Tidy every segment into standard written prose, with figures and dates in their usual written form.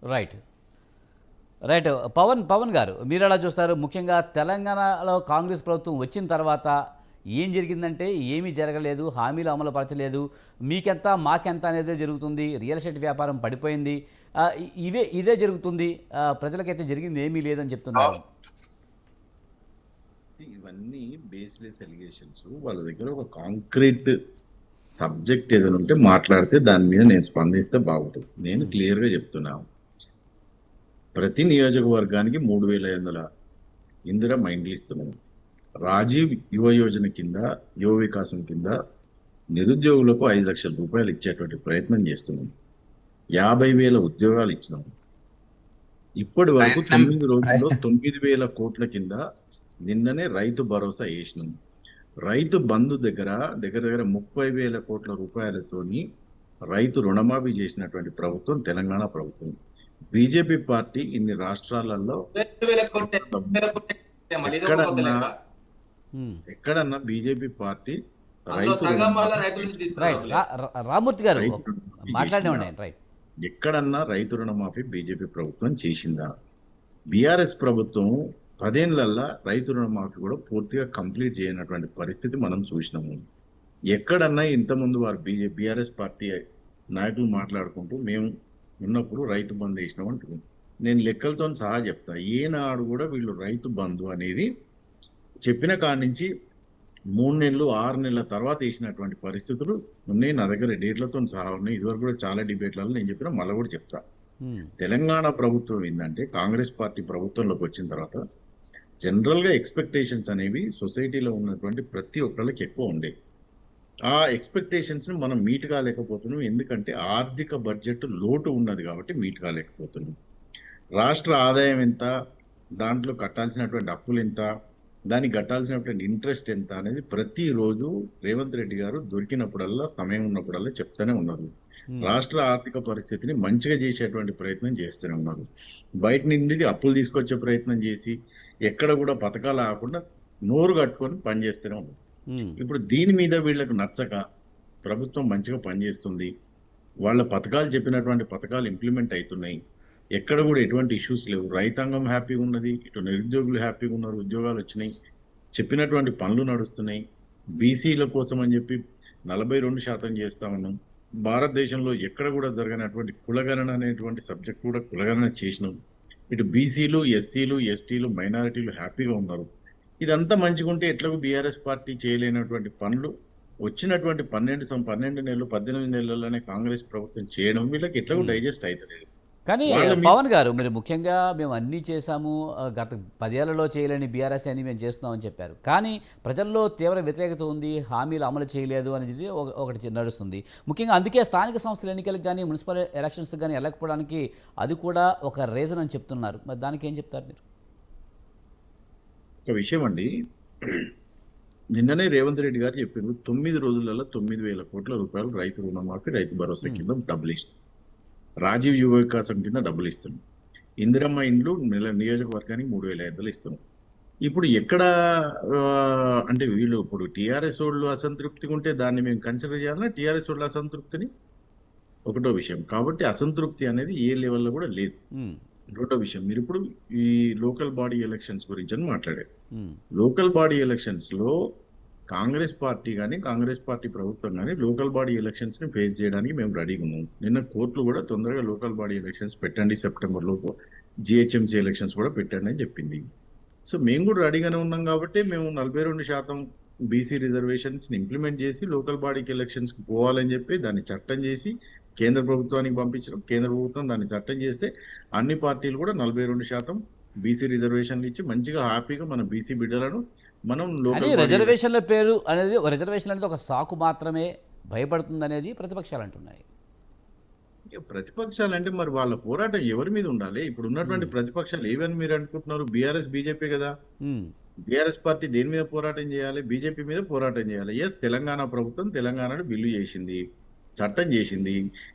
Right. Right. Pawan గారు మీరెలా చూస్తారు? ముఖ్యంగా తెలంగాణలో కాంగ్రెస్ ప్రభుత్వం వచ్చిన తర్వాత ఏం జరిగిందంటే ఏమీ జరగలేదు. హామీలు అమలు పరచలేదు. మీకెంత, మాకెంత అనేదే జరుగుతుంది. రియల్ ఎస్టేట్ వ్యాపారం పడిపోయింది. ఇదే జరుగుతుంది. ప్రజలకైతే జరిగింది ఏమీ లేదని చెప్తున్నారు. ఇవన్నీ బేస్లెస్ ఎలిగేషన్స్. వాళ్ళ దగ్గర ఒక కాంక్రీట్ సబ్జెక్ట్ ఏదైనా ఉంటే మాట్లాడితే దాని మీద నేను స్పందిస్తే బాగుంటుంది. నేను క్లియర్గా చెప్తున్నాను, ప్రతి నియోజకవర్గానికి 3,500 ఇందిరా మైండ్లు ఇస్తున్నాం. రాజీవ్ యువ యోజన కింద, యువ వికాసం కింద నిరుద్యోగులకు 5 లక్షల రూపాయలు ఇచ్చేటువంటి ప్రయత్నం చేస్తున్నాం. 50,000 ఉద్యోగాలు ఇచ్చినాం. ఇప్పటి వరకు 9 రోజుల్లో 9,000 కోట్ల కింద నిన్ననే రైతు భరోసా వేసినాం. రైతు బంధు దగ్గర దగ్గర 30,000 కోట్ల రూపాయలతోని రైతు రుణమాఫీ చేసినటువంటి ప్రభుత్వం తెలంగాణ ప్రభుత్వం. బీజేపీ పార్టీ ఇన్ని రాష్ట్రాలలో ఎక్కడన్నా బీజేపీ పార్టీ రామూర్తి గారు మాట్లాడినండి. ఎక్కడన్నా రైతు రుణమాఫీ బీజేపీ ప్రభుత్వం చేసిందా? బీఆర్ఎస్ ప్రభుత్వం 10 ఏళ్లల్లో రైతు రుణమాఫీ కూడా పూర్తిగా కంప్లీట్ చేయనటువంటి పరిస్థితి మనం చూసినాము. ఎక్కడన్నా ఇంతకుముందు వారు బీఆర్ఎస్ పార్టీ నాయకులు మాట్లాడుకుంటూ మేము ఉన్నప్పుడు రైతు బంధు వేసినాం అంటున్నాం. నేను లెక్కలతో సహా చెప్తా, ఏనాడు కూడా వీళ్ళు రైతు బంధు అనేది చెప్పిన కాడి నుంచి 3 నెలలు 6 నెలల తర్వాత వేసినటువంటి పరిస్థితులు ఉన్నాయి. నా దగ్గర డేట్లతో సహా ఉన్నాయి. ఇదివరకు కూడా చాలా డిబేట్లలో నేను చెప్పిన మళ్ళీ కూడా చెప్తా. తెలంగాణ ప్రభుత్వం ఏంటంటే కాంగ్రెస్ పార్టీ ప్రభుత్వంలోకి వచ్చిన తర్వాత జనరల్ గా ఎక్స్పెక్టేషన్స్ అనేవి సొసైటీలో ఉన్నటువంటి ప్రతి ఒక్కళ్ళకి ఎక్కువ ఉండే. ఆ ఎక్స్పెక్టేషన్స్ ని మనం మీట్ కాలేకపోతున్నాం. ఎందుకంటే ఆర్థిక బడ్జెట్ లోటు ఉన్నది కాబట్టి మీట్ కాలేకపోతున్నాం. రాష్ట్ర ఆదాయం ఎంత, దాంట్లో కట్టాల్సినటువంటి అప్పులు ఎంత, దానికి కట్టాల్సినటువంటి ఇంట్రెస్ట్ ఎంత అనేది ప్రతిరోజు రేవంత్ రెడ్డి గారు దొరికినప్పుడల్లా, సమయం ఉన్నప్పుడల్లా చెప్తూనే ఉన్నారు. రాష్ట్ర ఆర్థిక పరిస్థితిని మంచిగా చేసేటువంటి ప్రయత్నం చేస్తూనే ఉన్నారు. బయట నుండి అప్పులు తీసుకొచ్చే ప్రయత్నం చేసి ఎక్కడ కూడా పథకాలు ఆకుండా నోరు కట్టుకొని పనిచేస్తూనే ఉన్నారు. ఇప్పుడు దీని మీద వీళ్ళకు నచ్చక ప్రభుత్వం మంచిగా పనిచేస్తుంది, వాళ్ళ పథకాలు చెప్పినటువంటి పథకాలు ఇంప్లిమెంట్ అవుతున్నాయి, ఎక్కడ కూడా ఎటువంటి ఇష్యూస్ లేవు, రైతాంగం హ్యాపీగా ఉన్నది, ఇటు నిరుద్యోగులు హ్యాపీగా ఉన్నారు, ఉద్యోగాలు వచ్చినాయి, చెప్పినటువంటి పనులు నడుస్తున్నాయి. బీసీల కోసం అని చెప్పి 42% చేస్తా ఉన్నాం. భారతదేశంలో ఎక్కడ కూడా జరగనటువంటి కులగణన అనేటువంటి సబ్జెక్ట్ కూడా కులగణన చేసినాం. ఇటు బీసీలు, ఎస్సీలు, ఎస్టీలు, మైనారిటీలు హ్యాపీగా ఉన్నారు. ఇదంతా మంచిగా ఉంటే ఎట్లాగో బీఆర్ఎస్ పార్టీ చేయలేనటువంటి పనులు వచ్చినటువంటి 12 నెలలు 18 నెలల్లోనే కాంగ్రెస్ ప్రభుత్వం చేయడం వీళ్ళకి ఎట్లాగో డైజెస్ట్ అవుతలేదు. కానీ పవన్ గారు, మీరు ముఖ్యంగా మేము అన్నీ చేశాము, గత 10 ఏళ్లలో చేయలేని బీఆర్ఎస్ అని మేము చేస్తున్నామని చెప్పారు. కానీ ప్రజల్లో తీవ్ర వ్యతిరేకత ఉంది, హామీలు అమలు చేయలేదు అనేది ఒకటి నడుస్తుంది. ముఖ్యంగా అందుకే స్థానిక సంస్థల ఎన్నికలకు కానీ, మున్సిపల్ ఎలక్షన్స్ కానీ వెళ్ళకపోవడానికి అది కూడా ఒక రీజన్ అని చెప్తున్నారు. మరి దానికి ఏం చెప్తారు మీరు? ఒక విషయం అండి, నిన్ననే రేవంత్ రెడ్డి గారు చెప్పారు 9 రోజులలో 9,000 కోట్ల రూపాయలు రైతు రుణమాఫీ, రైతు భరోసా కింద డబ్బులు ఇస్తున్నాం. రాజీవ్ యువ వికాసం కింద డబ్బులు ఇస్తున్నాం. ఇందిరమ్మ ఇండ్లు నియోజకవర్గానికి 3,500 ఇస్తున్నాం. ఇప్పుడు ఎక్కడ అంటే వీళ్ళు ఇప్పుడు టీఆర్ఎస్ వాళ్ళు అసంతృప్తిగా ఉంటే దాన్ని మేము కన్సిడర్ చేయాలన్నా టీఆర్ఎస్ వాళ్ళ అసంతృప్తిని? ఒకటో విషయం. కాబట్టి అసంతృప్తి అనేది ఏ లెవెల్లో కూడా లేదు. రెండో విషయం, మీరు ఇప్పుడు ఈ లోకల్ బాడీ ఎలక్షన్స్ గురించి అని మాట్లాడారు. లోకల్ బాడీ ఎలక్షన్స్ లో కాంగ్రెస్ పార్టీ కానీ, కాంగ్రెస్ పార్టీ ప్రభుత్వం కానీ లోకల్ బాడీ ఎలక్షన్స్ ని ఫేస్ చేయడానికి మేము రెడీగా ఉన్నాం. నిన్న కోర్టులు కూడా తొందరగా లోకల్ బాడీ ఎలక్షన్స్ పెట్టండి, సెప్టెంబర్ లోపు జిహెచ్ఎంసీ ఎలక్షన్స్ కూడా పెట్టండి అని చెప్పింది. సో మేము కూడా రెడీగానే ఉన్నాం కాబట్టి మేము 42% బీసీ రిజర్వేషన్స్ ని ఇంప్లిమెంట్ చేసి లోకల్ బాడీకి ఎలక్షన్స్ కి పోవాలని చెప్పి దాన్ని చట్టం చేసి కేంద్ర ప్రభుత్వానికి పంపించడం, కేంద్ర ప్రభుత్వం దాన్ని చట్టం చేస్తే అన్ని పార్టీలు కూడా 42% బీసీ రిజర్వేషన్లు ఇచ్చి మంచిగా హ్యాపీగా మన బీసీ బిడ్డలను మనం రిజర్వేషన్ల పేరు అనేది, రిజర్వేషన్ అనేది ఒక సాకు మాత్రమే, భయపడుతుంది అనేది ప్రతిపక్షాలు అంటున్నాయి. ప్రతిపక్షాలు అంటే మరి వాళ్ళ పోరాటం ఎవరి మీద ఉండాలి? ఇప్పుడు ఉన్నటువంటి ప్రతిపక్షాలు ఏవని మీరు అనుకుంటున్నారు? బీఆర్ఎస్, బీజేపీ కదా. బీఆర్ఎస్ పార్టీ దేని మీద పోరాటం చేయాలి? బీజేపీ మీద పోరాటం చేయాలి. ఎస్, తెలంగాణ ప్రభుత్వం తెలంగాణలో బిల్లు చేసింది, చట్టం చేసింది.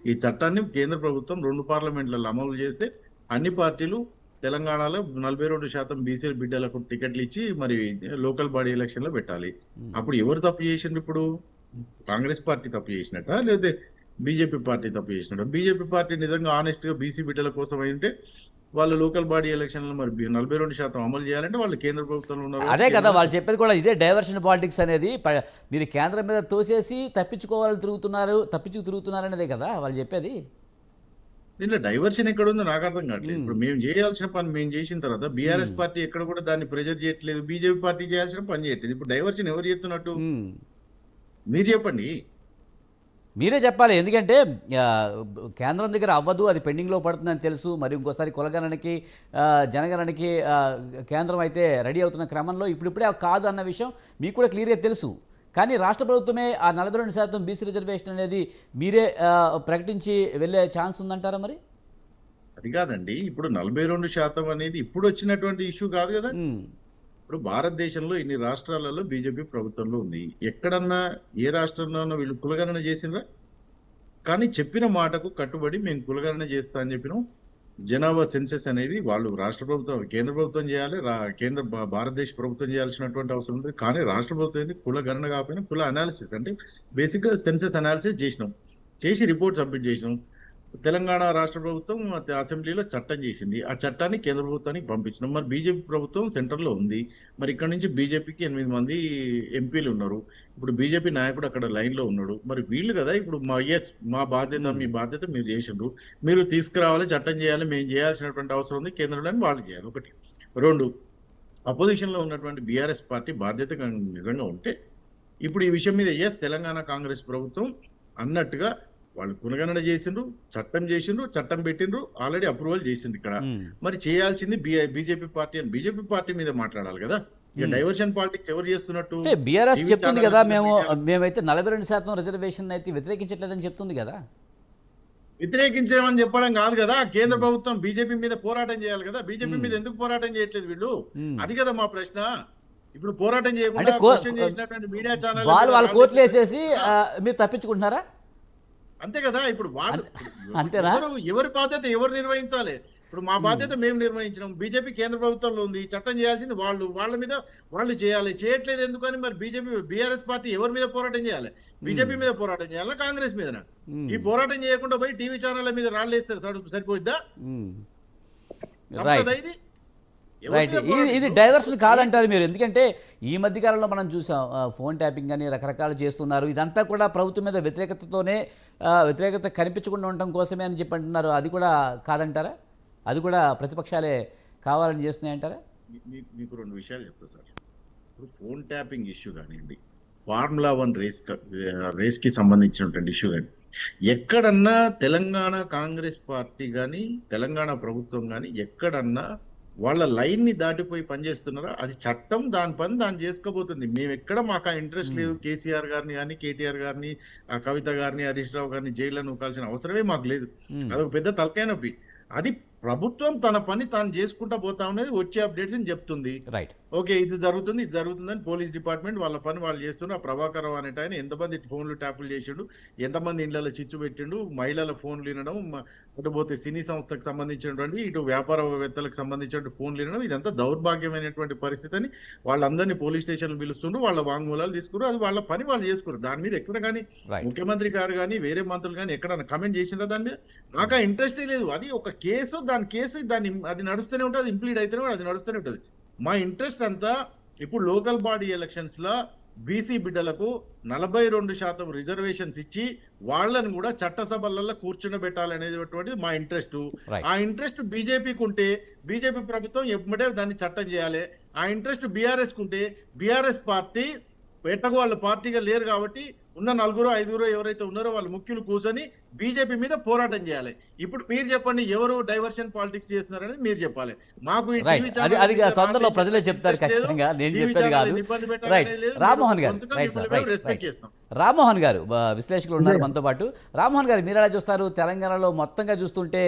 ఈ చట్టాన్ని కేంద్ర ప్రభుత్వం 2 పార్లమెంట్లలో అమలు చేస్తే అన్ని పార్టీలు తెలంగాణలో 42% బీసీ బిడ్డలకు టికెట్లు ఇచ్చి మరి లోకల్ బాడీ ఎలక్షన్ లో పెట్టాలి. అప్పుడు ఎవరు తప్పు చేసిండ్రు? ఇప్పుడు కాంగ్రెస్ పార్టీ తప్పు చేసినట్ట, లేకపోతే బీజేపీ పార్టీ తప్పు చేసినట్టు. బీజేపీ పార్టీ నిజంగా ఆనెస్ట్ గా బీసీ బిడ్డల కోసం అయితే వాళ్ళు లోకల్ బాడీ ఎలక్షన్లు మరి 42% అమలు చేయాలంటే వాళ్ళు కేంద్ర ప్రభుత్వంలో ఉన్నారు. అదే కదా వాళ్ళు చెప్పేది కూడా ఇదే, డైవర్షన్ పాలిటిక్స్ అనేది మీరు కేంద్రం మీద తోసేసి తప్పించుకు తిరుగుతున్నారు అనేదే కదా వాళ్ళు చెప్పేది. దీంట్లో డైవర్షన్ ఎక్కడ ఉందో నాకు అర్థం కావట్లేదు. ఇప్పుడు మేము చేయాల్సిన పని మేము చేసిన తర్వాత బీఆర్ఎస్ పార్టీ ఎక్కడ కూడా దాన్ని ప్రెజర్ చేయట్లేదు, బీజేపీ పార్టీ చేయాల్సిన పని చేయట్లేదు. ఇప్పుడు డైవర్షన్ ఎవరు చేస్తున్నట్టు మీరు చెప్పండి. మీరే చెప్పాలి, ఎందుకంటే కేంద్రం దగ్గర అవ్వదు, అది పెండింగ్లో పడుతుందని తెలుసు. మరి ఇంకోసారి కులగణనకి జనగణనకి కేంద్రం అయితే రెడీ అవుతున్న క్రమంలో ఇప్పుడిప్పుడే కాదు అన్న విషయం మీకు కూడా క్లియర్గా తెలుసు. కానీ రాష్ట్ర ప్రభుత్వమే ఆ 42% బీసీ రిజర్వేషన్ అనేది మీరే ప్రకటించి వెళ్ళే ఛాన్స్ ఉందంటారా మరి? అది కాదండి, ఇప్పుడు 42% అనేది ఇప్పుడు వచ్చినటువంటి ఇష్యూ కాదు కదా. ఇప్పుడు భారతదేశంలో ఇన్ని రాష్ట్రాలలో బీజేపీ ప్రభుత్వంలో ఉంది. ఎక్కడన్నా ఏ రాష్ట్రంలోనూ వీళ్ళు కులగణన చేసిండ్రా? కానీ చెప్పిన మాటకు కట్టుబడి మేము కులగణన చేస్తా అని చెప్పినాం. జనాభా సెన్సెస్ అనేది వాళ్ళు రాష్ట్ర ప్రభుత్వం కేంద్ర ప్రభుత్వం చేయాలి, భారతదేశ ప్రభుత్వం చేయాల్సినటువంటి అవసరం ఉంది. కానీ రాష్ట్ర ప్రభుత్వం ఏంది, కుల గణన కాకపోయినా కుల అనాలిసిస్ అంటే బేసిక్ గా సెన్సెస్ అనాలిసిస్ చేసినాం, చేసి రిపోర్ట్ సబ్మిట్ చేసినాం. తెలంగాణ రాష్ట్ర ప్రభుత్వం అసెంబ్లీలో చట్టం చేసింది, ఆ చట్టాన్ని కేంద్ర ప్రభుత్వానికి పంపించినాం. మరి బీజేపీ ప్రభుత్వం సెంటర్లో ఉంది, మరి ఇక్కడ నుంచి బీజేపీకి 8 మంది ఎంపీలు ఉన్నారు. ఇప్పుడు బీజేపీ నాయకుడు అక్కడ లైన్ లో ఉన్నాడు. మరి వీళ్ళు కదా ఇప్పుడు మా బాధ్యత, మీ బాధ్యత మీరు చేసిండ్రు, మీరు తీసుకురావాలి, చట్టం చేయాలి, మేము చేయాల్సినటువంటి అవసరం ఉంది, కేంద్రంలో వాళ్ళు చేయాలి. ఒకటి. రెండు, అపోజిషన్ లో ఉన్నటువంటి బీఆర్ఎస్ పార్టీ బాధ్యత నిజంగా ఉంటే ఇప్పుడు ఈ విషయం మీద తెలంగాణ కాంగ్రెస్ ప్రభుత్వం అన్నట్టుగా వాళ్ళు కులగణన చేసిండ్రు, చట్టం పెట్టిండ్రు, ఆల్రెడీ అప్రూవల్ చేసింది ఇక్కడ. మరి చేయాల్సింది బీజేపీ పార్టీ అని బీజేపీ పార్టీ మీద మాట్లాడాలి కదా. ఇక డైవర్షన్ పాలిటిక్స్ ఎవరు చేస్తున్నట్టు? బీఆర్ఎస్ చెప్తుంది కదా, మేమైతే 42% రిజర్వేషన్ అయితే వ్యతిరేకించట్లేదని చెప్తుంది కదా. వ్యతిరేకించమని చెప్పడం కాదు కదా, కేంద్ర ప్రభుత్వం బీజేపీ మీద పోరాటం చేయాలి కదా. బీజేపీ మీద ఎందుకు పోరాటం చేయట్లేదు వీళ్ళు? అది కదా మా ప్రశ్న. ఇప్పుడు పోరాటం చేయకుండా చేసినటువంటి మీడియా ఛానల్ వాళ్ళు కోర్టులు వేసేసి మీరు తప్పించుకుంటున్నారా? అంతే కదా. ఇప్పుడు వాళ్ళు అంతేనా? ఎవరి బాధ్యత ఎవరు నిర్వహించాలి? ఇప్పుడు మా బాధ్యత మేము నిర్వహించినాం, బీజేపీ కేంద్ర ప్రభుత్వంలో ఉంది, చట్టం చేయాల్సింది వాళ్ళ మీద వాళ్ళు చేయాలి. చేయట్లేదు ఎందుకని? మరి బీఆర్ఎస్ పార్టీ ఎవరి మీద పోరాటం చేయాలి? బీజేపీ మీద పోరాటం చేయాలా, కాంగ్రెస్ మీద? ఈ పోరాటం చేయకుండా పోయి టీవీ ఛానళ్ల మీద రాళ్ళు వేస్తారు సరిపోద్దా? ఇది రైట్, ఇది డైవర్షన్ కాదంటారు మీరు. ఎందుకంటే ఈ మధ్యకాలంలో మనం చూసాం ఫోన్ ట్యాపింగ్ అని రకరకాలు చేస్తున్నారు. ఇదంతా కూడా ప్రభుత్వం మీద వ్యతిరేకత కనిపించకుండా ఉండటం కోసమే అని చెప్పి అంటున్నారు. అది కూడా కాదంటారా? అది కూడా ప్రతిపక్షాలే కావాలని చేస్తున్నాయంటారా? మీకు 2 విషయాలు చెప్తా సార్. ఇప్పుడు ఫోన్ ట్యాపింగ్ ఇష్యూ కానివ్వండి, Formula 1 రేస్కి సంబంధించినటువంటి ఇష్యూ కానీ, ఎక్కడన్నా తెలంగాణ కాంగ్రెస్ పార్టీ కానీ తెలంగాణ ప్రభుత్వం కానీ ఎక్కడన్నా వాళ్ళ లైన్ ని దాటిపోయి పనిచేస్తున్నారా? అది చట్టం దాని పని దాన్ని చేసుకోబోతుంది. మేము ఎక్కడ మాకు ఆ ఇంట్రెస్ట్ లేదు. కేసీఆర్ గారిని కానీ, కేటీఆర్ గారిని, కవిత గారిని, హరీష్ రావు గారిని జైల్లో నూకాల్సిన అవసరమే మాకు లేదు. అదొక పెద్ద తలకాయ నొప్పి. అది ప్రభుత్వం తన పని తాను చేసుకుంటా పోతా ఉన్నది, వచ్చే అప్డేట్స్ అని చెప్తుంది. రైట్, ఓకే, ఇది జరుగుతుందని పోలీస్ డిపార్ట్మెంట్ వాళ్ళ పని వాళ్ళు చేస్తున్నారు. ఆ ప్రభాకర్ రావు అనేట ఆయన ఎంతమంది ఫోన్లు ట్యాపులు చేసిండు, ఎంతమంది ఇండ్లలో చిచ్చు పెట్టిండు, మహిళల ఫోన్లు వినడం, అటుపోతే సినీ సంస్థకు సంబంధించినటువంటి ఇటు వ్యాపారవేత్తలకు సంబంధించినటువంటి ఫోన్లు వినడం, ఇదంతా దౌర్భాగ్యమైనటువంటి పరిస్థితి అని వాళ్ళందరినీ పోలీస్ స్టేషన్లు పిలుస్తుండ్రు, వాళ్ళ వాంగ్మూలాలు తీసుకున్నారు. అది వాళ్ళ పని వాళ్ళు చేసుకున్నారు. దాని మీద ఎక్కడ కానీ ముఖ్యమంత్రి గారు కానీ వేరే మంత్రులు కానీ ఎక్కడన్నా కమెంట్ చేసినా దాని మీద నాకు ఆ ఇంట్రెస్టే లేదు. అది ఒక కేసు, అది నడుస్తూనే ఉంటుంది, ఇంప్లీడ్ అయితేనే అది నడుస్తూనే ఉంటుంది. మా ఇంట్రెస్ట్ అంతా ఇప్పుడు లోకల్ బాడీ ఎలక్షన్స్ లో బీసీ బిడ్డలకు 42% రిజర్వేషన్స్ ఇచ్చి వాళ్ళని కూడా చట్టసభలలో కూర్చుండబెట్టాలనేటువంటిది మా ఇంట్రెస్ట్. ఆ ఇంట్రెస్ట్ బీజేపీకి ఉంటే బీజేపీ ప్రభుత్వం ఎమ్మటే దాన్ని చట్టం చేయాలి. ఆ ఇంట్రెస్ట్ బీఆర్ఎస్ కుంటే బీఆర్ఎస్ పార్టీ ఎట్టకు వాళ్ళ పార్టీగా లేరు కాబట్టి ఉన్న 4-5 ఎవరైతే ఉన్నారో వాళ్ళు ముఖ్యులు కూర్చొని బీజేపీ మీద పోరాటం చేయాలి. ఇప్పుడు మీరు చెప్పండి, ఎవరు డైవర్షన్ పాలిటిక్స్ చేస్తున్నారని మీరు చెప్పాలి. మాకు తొందరలో ప్రజలే చెప్తారు ఖచ్చితంగా, నేను చెప్పేది కాదు. రైట్, రామ్మోహన్ గారు, రామ్మోహన్ గారు విశ్లేషకులు ఉన్నారు మనతో పాటు. రామ్మోహన్ గారు, మీరు ఎలా చూస్తారు? తెలంగాణలో మొత్తంగా చూస్తుంటే